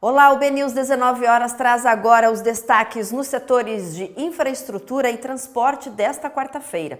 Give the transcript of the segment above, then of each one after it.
Olá, o BNews 19 horas traz agora os destaques nos setores de infraestrutura e transporte desta quarta-feira.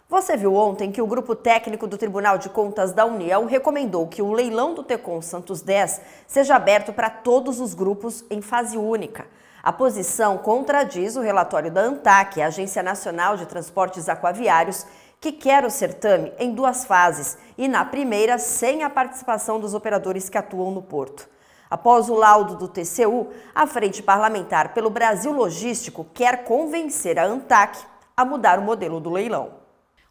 Você viu ontem que o grupo técnico do Tribunal de Contas da União recomendou que o leilão do Tecon Santos 10 seja aberto para todos os grupos em fase única. A posição contradiz o relatório da ANTAQ, a Agência Nacional de Transportes Aquaviários, que quer o certame em duas fases e, na primeira, sem a participação dos operadores que atuam no porto. Após o laudo do TCU, a Frente Parlamentar pelo Brasil Logístico quer convencer a ANTAQ a mudar o modelo do leilão.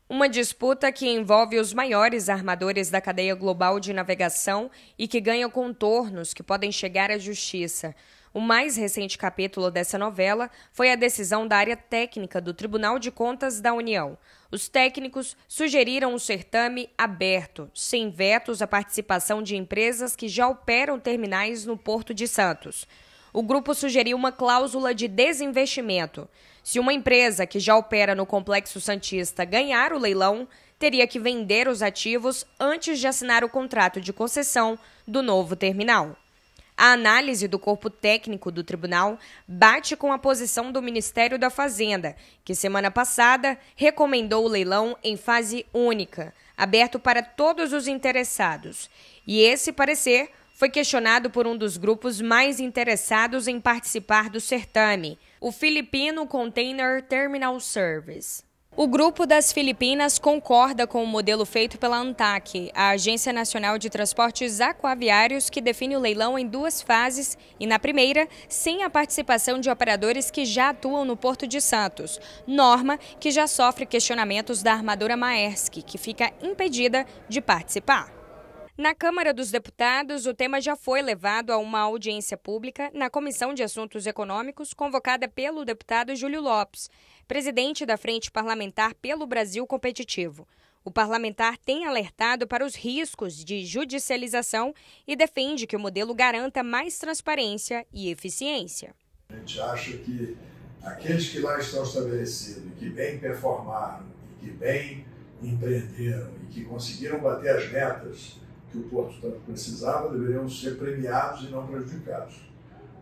Uma disputa que envolve os maiores armadores da cadeia global de navegação e que ganha contornos que podem chegar à justiça. O mais recente capítulo dessa novela foi a decisão da área técnica do Tribunal de Contas da União. Os técnicos sugeriram um certame aberto, sem vetos à participação de empresas que já operam terminais no Porto de Santos. O grupo sugeriu uma cláusula de desinvestimento. Se uma empresa que já opera no Complexo Santista ganhar o leilão, teria que vender os ativos antes de assinar o contrato de concessão do novo terminal. A análise do corpo técnico do tribunal bate com a posição do Ministério da Fazenda, que semana passada recomendou o leilão em fase única, aberto para todos os interessados. E esse parecer foi questionado por um dos grupos mais interessados em participar do certame, o Filipino Container Terminal Service. O grupo das Filipinas concorda com o modelo feito pela ANTAQ, a Agência Nacional de Transportes Aquaviários, que define o leilão em duas fases e, na primeira, sem a participação de operadores que já atuam no Porto de Santos, norma que já sofre questionamentos da armadora Maersk, que fica impedida de participar. Na Câmara dos Deputados, o tema já foi levado a uma audiência pública na Comissão de Assuntos Econômicos, convocada pelo deputado Júlio Lopes, presidente da Frente Parlamentar pelo Brasil Competitivo. O parlamentar tem alertado para os riscos de judicialização e defende que o modelo garanta mais transparência e eficiência. A gente acha que aqueles que lá estão estabelecidos, que bem performaram, que bem empreenderam e que conseguiram bater as metas que o Porto tanto precisava, deveriam ser premiados e não prejudicados.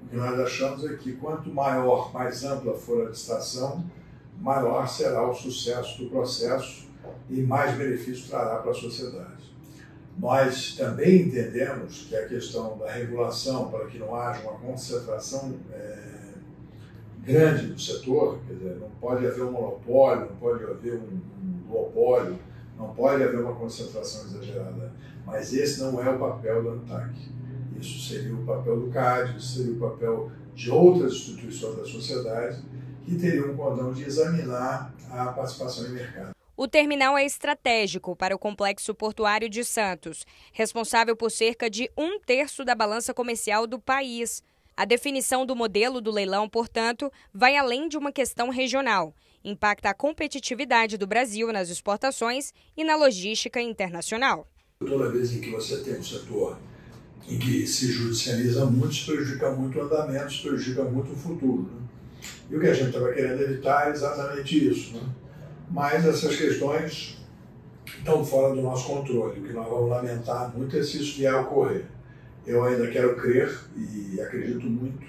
O que nós achamos é que quanto maior, mais ampla for a licitação, maior será o sucesso do processo e mais benefício trará para a sociedade. Nós também entendemos que a questão da regulação, para que não haja uma concentração grande do setor, quer dizer, não pode haver um monopólio, não pode haver um duopólio, não pode haver uma concentração exagerada, mas esse não é o papel da ANTAQ. Isso seria o papel do CAD, isso seria o papel de outras instituições da sociedade que teriam um condão de examinar a participação em mercado. O terminal é estratégico para o Complexo Portuário de Santos, responsável por cerca de 1/3 da balança comercial do país. A definição do modelo do leilão, portanto, vai além de uma questão regional. Impacta a competitividade do Brasil nas exportações e na logística internacional. Toda vez em que você tem um setor em que se judicializa muito, isso prejudica muito o andamento, isso prejudica muito o futuro. Né? E o que a gente estava querendo evitar é exatamente isso. Né? Mas essas questões estão fora do nosso controle. O que nós vamos lamentar muito é se isso vier a ocorrer. Eu ainda quero crer, e acredito muito,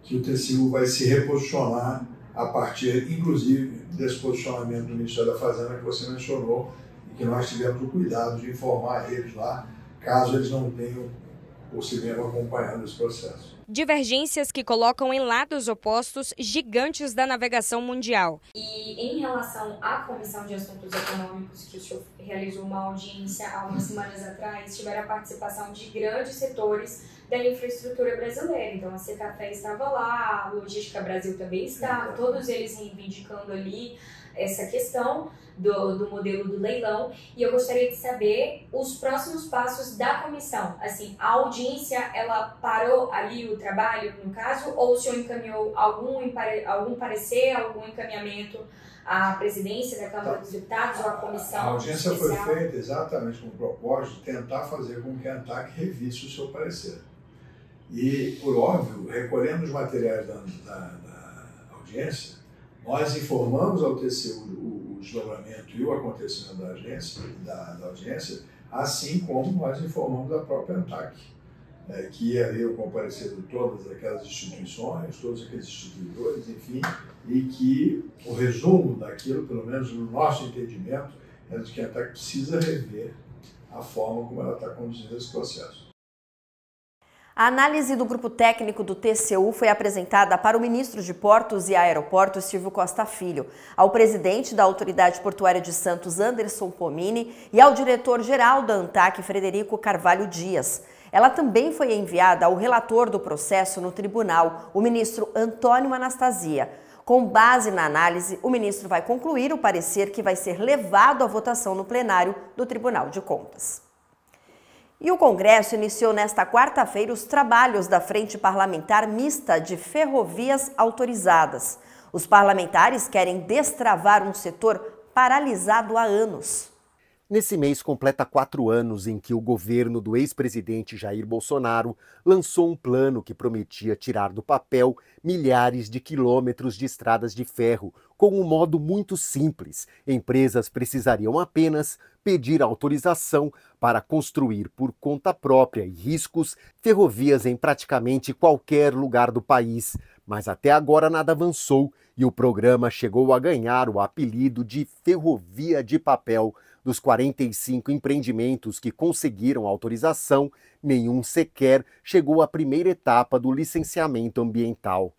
que o TCU vai se reposicionar a partir, inclusive, desse posicionamento do Ministério da Fazenda que você mencionou, e que nós tivemos o cuidado de informar eles lá, caso eles não tenham ou se venham acompanhando esse processo. Divergências que colocam em lados opostos gigantes da navegação mundial. E em relação à Comissão de Assuntos Econômicos, que o senhor realizou uma audiência há umas semanas atrás, tiveram a participação de grandes setores da infraestrutura brasileira. Então a Secafé estava lá, a Logística Brasil também estava, todos eles reivindicando ali essa questão do modelo do leilão, e eu gostaria de saber os próximos passos da comissão. Assim, a audiência, ela parou ali o trabalho, no caso, ou o senhor encaminhou algum parecer, algum encaminhamento à presidência da Câmara dos Deputados ou à comissão? A audiência especial? foi feita exatamente com o propósito de tentar fazer com que a ANTAQ revisse o seu parecer. E, por óbvio, recolhendo os materiais da audiência, nós informamos ao TCU o desdobramento e o acontecimento da audiência, assim como nós informamos a própria ANTAQ. que ia ler o parecer de todas aquelas instituições, todos aqueles instituidores, enfim, e que o resumo daquilo, pelo menos no nosso entendimento, é de que a ANTAQ precisa rever a forma como ela está conduzindo esse processo. A análise do grupo técnico do TCU foi apresentada para o ministro de Portos e Aeroportos, Silvio Costa Filho, ao presidente da Autoridade Portuária de Santos, Anderson Pomini, e ao diretor-geral da ANTAQ, Frederico Carvalho Dias. Ela também foi enviada ao relator do processo no tribunal, o ministro Antônio Anastasia. Com base na análise, o ministro vai concluir o parecer que vai ser levado à votação no plenário do Tribunal de Contas. E o Congresso iniciou nesta quarta-feira os trabalhos da Frente Parlamentar Mista de Ferrovias Autorizadas. Os parlamentares querem destravar um setor paralisado há anos. Nesse mês completa 4 anos em que o governo do ex-presidente Jair Bolsonaro lançou um plano que prometia tirar do papel milhares de quilômetros de estradas de ferro, com um modo muito simples. Empresas precisariam apenas pedir autorização para construir por conta própria e riscos ferrovias em praticamente qualquer lugar do país. Mas até agora nada avançou e o programa chegou a ganhar o apelido de Ferrovia de Papel. Dos 45 empreendimentos que conseguiram autorização, nenhum sequer chegou à primeira etapa do licenciamento ambiental.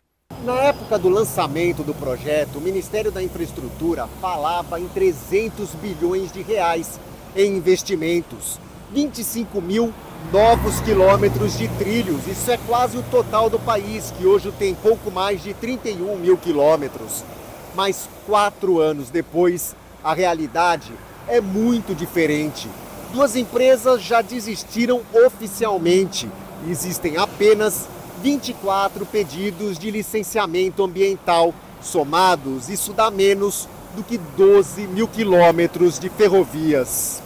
Na época do lançamento do projeto, o Ministério da Infraestrutura falava em 300 bilhões de reais em investimentos, 25 mil novos quilômetros de trilhos. Isso é quase o total do país, que hoje tem pouco mais de 31 mil quilômetros. Mas 4 anos depois, a realidade é muito diferente. 2 empresas já desistiram oficialmente. Existem apenas 24 pedidos de licenciamento ambiental. Somados, isso dá menos do que 12 mil quilômetros de ferrovias.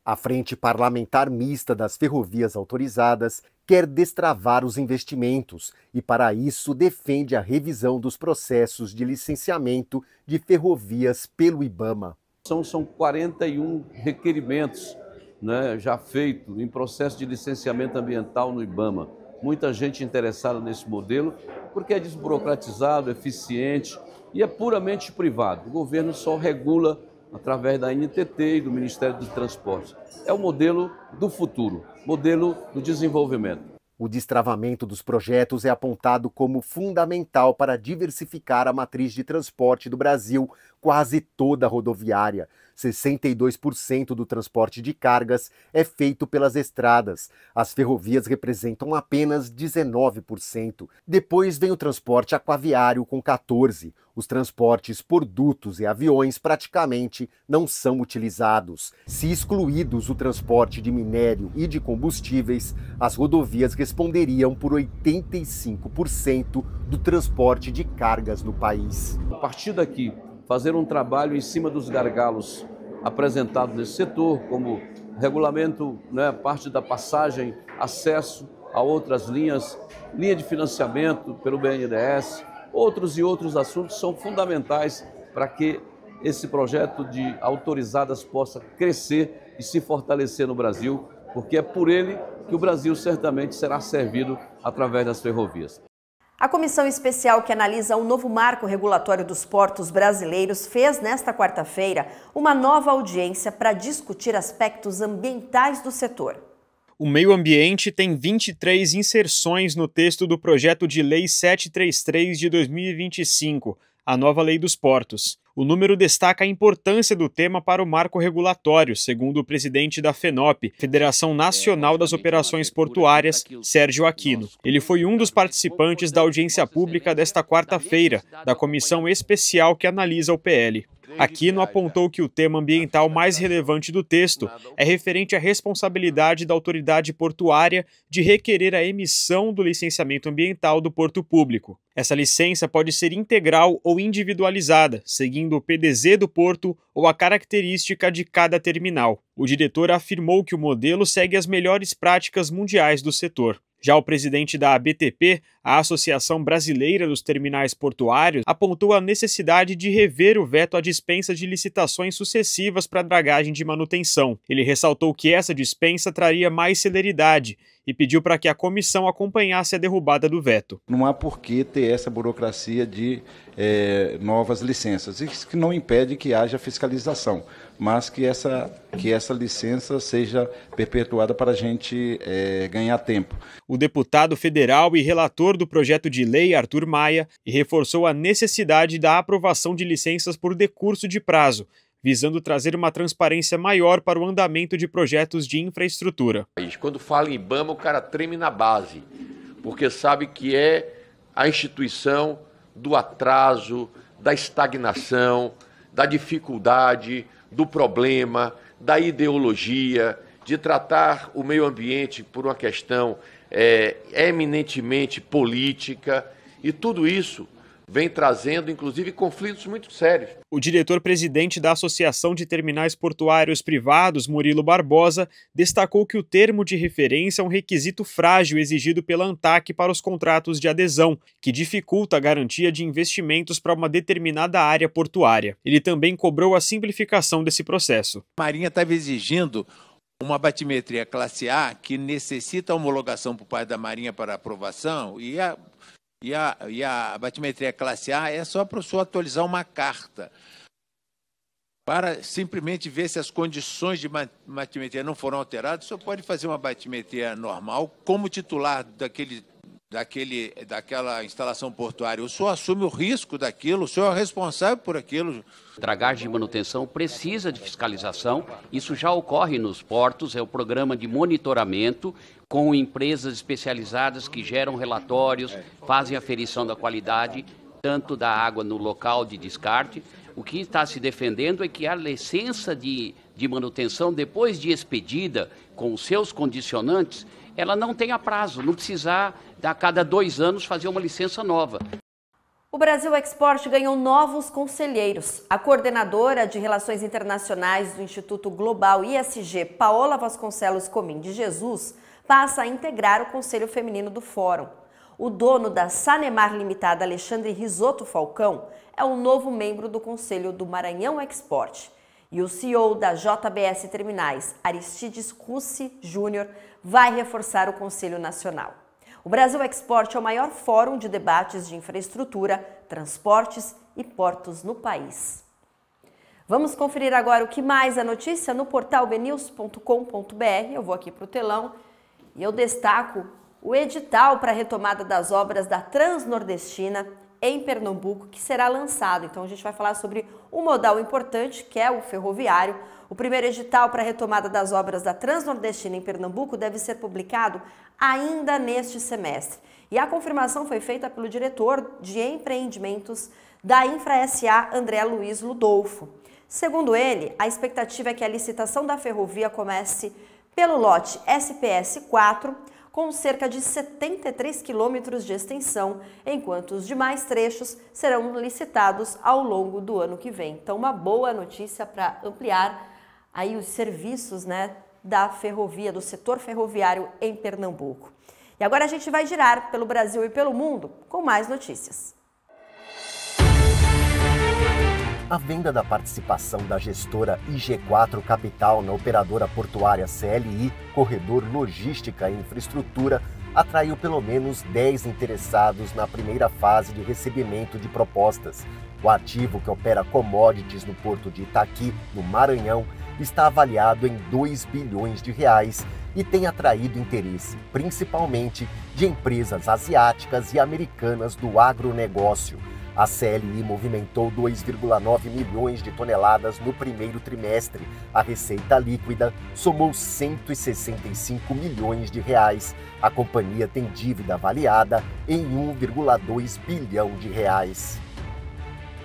A Frente Parlamentar Mista das Ferrovias Autorizadas quer destravar os investimentos e, para isso, defende a revisão dos processos de licenciamento de ferrovias pelo IBAMA. São 41 requerimentos, né, já feitos em processo de licenciamento ambiental no IBAMA. Muita gente interessada nesse modelo, porque é desburocratizado, eficiente e é puramente privado. O governo só regula através da NTT e do Ministério do Transporte. É o modelo do futuro, modelo do desenvolvimento. O destravamento dos projetos é apontado como fundamental para diversificar a matriz de transporte do Brasil, quase toda rodoviária. 62% do transporte de cargas é feito pelas estradas. As ferrovias representam apenas 19%. Depois vem o transporte aquaviário com 14%. Os transportes por dutos e aviões praticamente não são utilizados. Se excluídos o transporte de minério e de combustíveis, as rodovias responderiam por 85% do transporte de cargas no país. A partir daqui, fazer um trabalho em cima dos gargalos apresentados nesse setor, como regulamento, né, parte da passagem, acesso a outras linhas, linha de financiamento pelo BNDES, outros e outros assuntos são fundamentais para que esse projeto de autorizadas possa crescer e se fortalecer no Brasil, porque é por ele que o Brasil certamente será servido através das ferrovias. A comissão especial que analisa o novo marco regulatório dos portos brasileiros fez nesta quarta-feira uma nova audiência para discutir aspectos ambientais do setor. O meio ambiente tem 23 inserções no texto do projeto de lei 733 de 2025, a nova lei dos portos. O número destaca a importância do tema para o marco regulatório, segundo o presidente da FENOP, Federação Nacional das Operações Portuárias, Sérgio Aquino. Ele foi um dos participantes da audiência pública desta quarta-feira, da comissão especial que analisa o PL. Aquino apontou que o tema ambiental mais relevante do texto é referente à responsabilidade da autoridade portuária de requerer a emissão do licenciamento ambiental do porto público. Essa licença pode ser integral ou individualizada, seguindo o PDZ do porto ou a característica de cada terminal. O diretor afirmou que o modelo segue as melhores práticas mundiais do setor. Já o presidente da ABTP, a Associação Brasileira dos Terminais Portuários, apontou a necessidade de rever o veto à dispensa de licitações sucessivas para dragagem de manutenção. Ele ressaltou que essa dispensa traria mais celeridade e pediu para que a comissão acompanhasse a derrubada do veto. Não há por que ter essa burocracia de novas licenças. Isso que não impede que haja fiscalização, mas que essa licença seja perpetuada para a gente ganhar tempo. O deputado federal e relator do projeto de lei, Arthur Maia, reforçou a necessidade da aprovação de licenças por decurso de prazo, visando trazer uma transparência maior para o andamento de projetos de infraestrutura. Quando fala em IBAMA, o cara treme na base, porque sabe que é a instituição do atraso, da estagnação, da dificuldade, do problema, da ideologia, de tratar o meio ambiente por uma questão eminentemente política, e tudo isso vem trazendo, inclusive, conflitos muito sérios. O diretor-presidente da Associação de Terminais Portuários Privados, Murilo Barbosa, destacou que o termo de referência é um requisito frágil exigido pela ANTAQ para os contratos de adesão, que dificulta a garantia de investimentos para uma determinada área portuária. Ele também cobrou a simplificação desse processo. A Marinha estava exigindo uma batimetria classe A que necessita homologação por parte da Marinha para aprovação e a batimetria classe A é só para o senhor atualizar uma carta, para simplesmente ver se as condições de batimetria não foram alteradas. O senhor pode fazer uma batimetria normal como titular daquela instalação portuária. O senhor assume o risco daquilo, o senhor é responsável por aquilo. Dragagem de manutenção precisa de fiscalização, isso já ocorre nos portos, é o programa de monitoramento com empresas especializadas que geram relatórios, fazem aferição da qualidade, tanto da água no local de descarte. O que está se defendendo é que a licença de manutenção, depois de expedida, com os seus condicionantes, ela não tenha prazo, não precisar, a cada 2 anos, fazer uma licença nova. O Brasil Export ganhou novos conselheiros. A coordenadora de Relações Internacionais do Instituto Global ISG, Paola Vasconcelos Comim de Jesus, passa a integrar o Conselho Feminino do Fórum. O dono da Sanemar Limitada, Alexandre Risotto Falcão, é o novo membro do Conselho do Maranhão Export. E o CEO da JBS Terminais, Aristides Russi Júnior, vai reforçar o Conselho Nacional. O Brasil Export é o maior fórum de debates de infraestrutura, transportes e portos no país. Vamos conferir agora o que mais é notícia no portal bnews.com.br. Eu vou aqui para o telão e eu destaco o edital para a retomada das obras da Transnordestina em Pernambuco, que será lançado. Então a gente vai falar sobre um modal importante, que é o ferroviário. O primeiro edital para a retomada das obras da Transnordestina em Pernambuco deve ser publicado ainda neste semestre. E a confirmação foi feita pelo diretor de empreendimentos da InfraSA, André Luiz Ludolfo. Segundo ele, a expectativa é que a licitação da ferrovia comece pelo lote SPS 4, com cerca de 73 quilômetros de extensão, enquanto os demais trechos serão licitados ao longo do ano que vem. Então, uma boa notícia para ampliar aí os serviços, da ferrovia, do setor ferroviário em Pernambuco. E agora a gente vai girar pelo Brasil e pelo mundo com mais notícias. A venda da participação da gestora IG4 Capital na operadora portuária CLI, Corredor Logística e Infraestrutura, atraiu pelo menos 10 interessados na primeira fase de recebimento de propostas. O ativo, que opera commodities no porto de Itaqui, no Maranhão, está avaliado em 2 bilhões de reais e tem atraído interesse, principalmente de empresas asiáticas e americanas do agronegócio. A CLI movimentou 2,9 milhões de toneladas no primeiro trimestre. A receita líquida somou 165 milhões de reais. A companhia tem dívida avaliada em 1,2 bilhão de reais.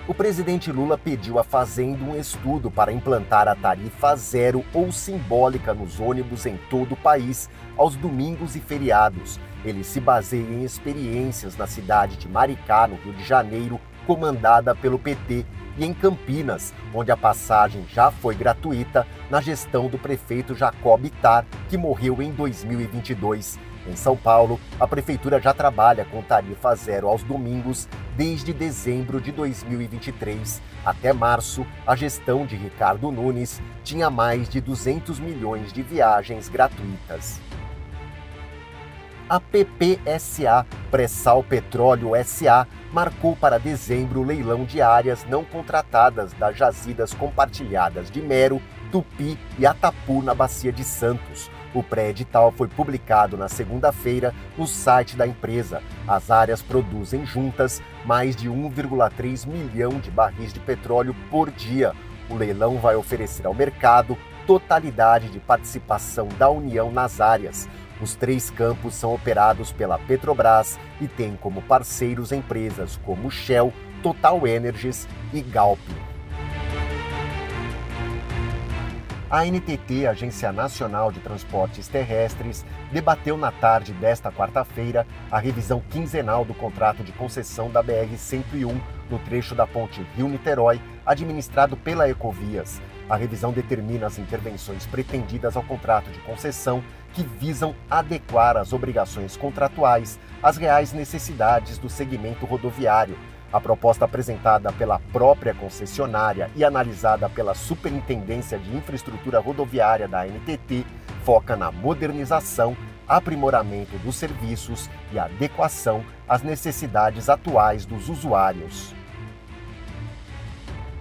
O presidente Lula pediu à Fazenda um estudo para implantar a tarifa zero ou simbólica nos ônibus em todo o país, aos domingos e feriados. Ele se baseia em experiências na cidade de Maricá, no Rio de Janeiro, comandada pelo PT, e em Campinas, onde a passagem já foi gratuita na gestão do prefeito Jacob Ittar, que morreu em 2022. Em São Paulo, a prefeitura já trabalha com tarifa zero aos domingos desde dezembro de 2023. Até março, a gestão de Ricardo Nunes tinha mais de 200 milhões de viagens gratuitas. A PPSA, Pré-Sal Petróleo SA, marcou para dezembro o leilão de áreas não contratadas das jazidas compartilhadas de Mero, Tupi e Atapu na Bacia de Santos. O pré-edital foi publicado na segunda-feira no site da empresa. As áreas produzem juntas mais de 1,3 milhão de barris de petróleo por dia. O leilão vai oferecer ao mercado totalidade de participação da União nas áreas. Os 3 campos são operados pela Petrobras e têm como parceiros empresas como Shell, Total Energies e Galp. A ANTT, Agência Nacional de Transportes Terrestres, debateu na tarde desta quarta-feira a revisão quinzenal do contrato de concessão da BR-101 no trecho da ponte Rio-Niterói, administrado pela Ecovias. A revisão determina as intervenções pretendidas ao contrato de concessão que visam adequar as obrigações contratuais às reais necessidades do segmento rodoviário. A proposta apresentada pela própria concessionária e analisada pela Superintendência de Infraestrutura Rodoviária da ANTT foca na modernização, aprimoramento dos serviços e adequação às necessidades atuais dos usuários.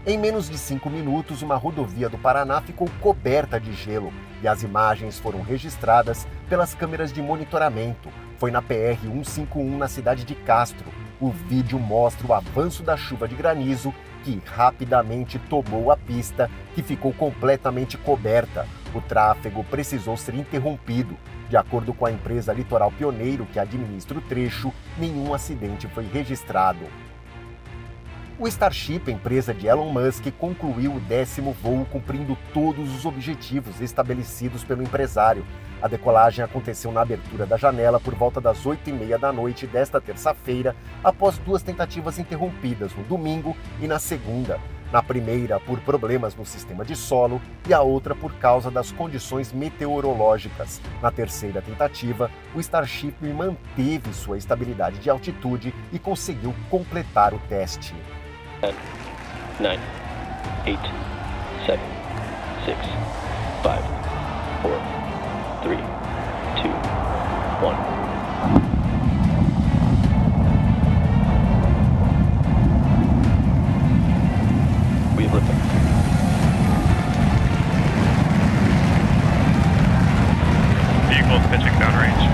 Em menos de 5 minutos, uma rodovia do Paraná ficou coberta de gelo e as imagens foram registradas pelas câmeras de monitoramento. Foi na PR-151, na cidade de Castro. O vídeo mostra o avanço da chuva de granizo que rapidamente tomou a pista, que ficou completamente coberta. O tráfego precisou ser interrompido. De acordo com a empresa Litoral Pioneiro, que administra o trecho, nenhum acidente foi registrado. O Starship, empresa de Elon Musk, concluiu o 10º voo cumprindo todos os objetivos estabelecidos pelo empresário. A decolagem aconteceu na abertura da janela por volta das 8h30 da noite desta terça-feira, após 2 tentativas interrompidas no domingo e na segunda. Na primeira, por problemas no sistema de solo, e a outra por causa das condições meteorológicas. Na terceira tentativa, o Starship manteve sua estabilidade de altitude e conseguiu completar o teste. 10, 9, 8, 7, 6, 5, 4, 3, 2, 1. We have liftoff. Vehicle pitching downrange.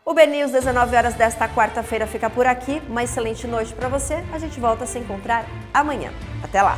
O BNews 19 horas desta quarta-feira fica por aqui. Uma excelente noite para você. A gente volta a se encontrar amanhã. Até lá!